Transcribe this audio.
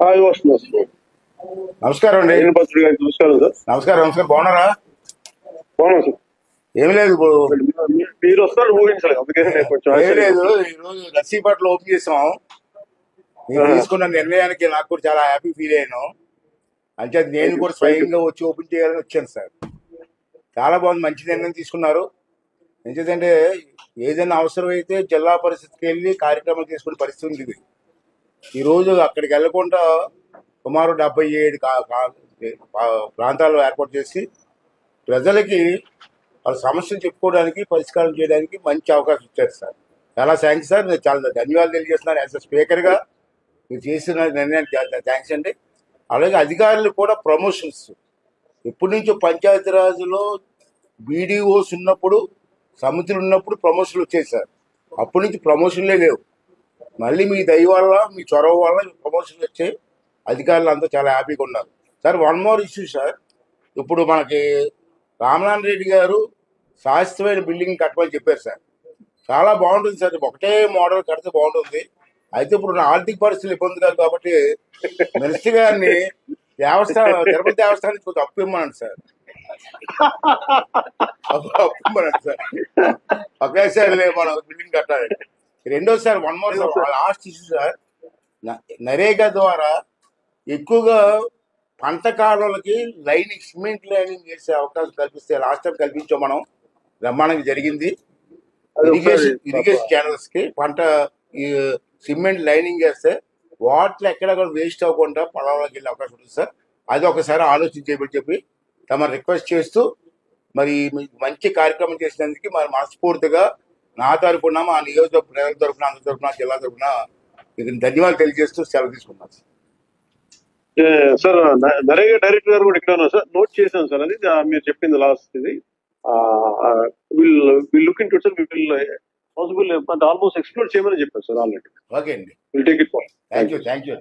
వస్తుంది వస్తుంది. నమస్కారం అండి. భద్రుడు గారికి నమస్కారం సార్. నమస్కారం నమస్కారం. బాగున్నారా? బాగున్నాం సార్. ఏమి లేదు, మీరు వస్తారు ఊహించలేదు, అందుకే నేను కొంచెం ఏమి లేదు. ఈరోజు నర్సీపట్నం ఓపెన్ చేసాం. నేను తీసుకున్న నిర్ణయానికి నాకు కూడా చాలా హ్యాపీ ఫీల్ అయ్యాను. అంటే నేను కూడా స్వయంగా వచ్చి ఓపెన్ చేయాలని వచ్చాను సార్. చాలా బాగుంది, మంచి నిర్ణయం తీసుకున్నారు. ఎందుకంటే ఏదైనా అవసరమైతే జిల్లా పరిస్థితికి వెళ్ళి కార్యక్రమం చేసుకునే పరిస్థితి ఉంది. ఇది ఈరోజు అక్కడికి వెళ్లకుండా సుమారు 77 ప్రాంతాలు ఏర్పాటు చేసి ప్రజలకి వాళ్ళ సమస్యలు చెప్పుకోవడానికి, పరిష్కారం చేయడానికి మంచి అవకాశం ఇచ్చారు సార్. చాలా థ్యాంక్స్ సార్. నేను చాలా ధన్యవాదాలు తెలియజేస్తున్నాను. యాజ్ అ స్పీకర్గా మీరు చేసిన నిర్ణయానికి చాలా థ్యాంక్స్ అండి. అలాగే అధికారులు కూడా ప్రమోషన్స్ ఎప్పటి నుంచో పంచాయతీరాజ్లో బీడీఓస్ ఉన్నప్పుడు, సమితులు ఉన్నప్పుడు ప్రమోషన్లు వచ్చాయి సార్. అప్పటి నుంచి ప్రమోషన్లే లేవు. మళ్ళీ మీ దయ వల్ల, మీ చొరవ వల్ల ప్రమోషన్లు వచ్చాయి. అధికారులు అంతా చాలా హ్యాపీగా ఉన్నారు sir. One more issue sir. ఇప్పుడు మనకి రామనారాయణ రెడ్డి గారు శాశ్వతమైన బిల్డింగ్ కట్టమని చెప్పారు సార్. చాలా బాగుంటుంది సార్. ఒకటే మోడల్ కడితే బాగుంటుంది. అయితే ఇప్పుడు ఆర్థిక పరిస్థితులు ఇబ్బంది కాదు కాబట్టి మినిస్టర్ గారిని తిరుపతి దేవస్థానానికి కొంచెం అప్పు ఇమ్మనండి సార్. అప్పు ఇమ్మనండి సార్. ఒకేసారి మనం బిల్డింగ్ కట్టాలి. రెండోసారి one more last issue sir. NREGA ద్వారా ఎక్కువగా పంట కాలువలకి లైనింగ్, సిమెంట్ లైనింగ్ చేసే అవకాశం కల్పిస్తే లాస్ట్ టైం కల్పించాం మనం. బ్రహ్మాండంగా జరిగింది. ఇరిగేషన్ ఛానల్స్ కి పంట ఈ సిమెంట్ లైనింగ్ చేస్తే వాటర్ ఎక్కడ కూడా వేస్ట్ అవ్వకుండా పొలాల్లోకి వెళ్ళే అవకాశం ఉంటుంది సార్. అది ఒకసారి ఆలోచించేయమని చెప్పి తమ రిక్వెస్ట్ చేస్తూ, మరి మంచి కార్యక్రమం చేసినందుకు మరి మనస్ఫూర్తిగా నా తరఫున, మా నియోజకవర్గ ప్రజల తరఫున, అందరి తరఫున, జిల్లా తరఫున ధన్యవాదాలు తెలియజేస్తూ సెలవు తీసుకున్నాను సార్. నరేగా డైరెక్టర్ గారు కూడా ఇక్కడ ఉన్నారు సార్. నోట్ చేశాను సార్. అది మీరు చెప్పింది లాస్ట్ ఇది. Will look into sir. Will possible almost explore చేయమని చెప్పారు సార్ ఆల్రెడీ. ఓకే అండి. Will take it far. Thank you.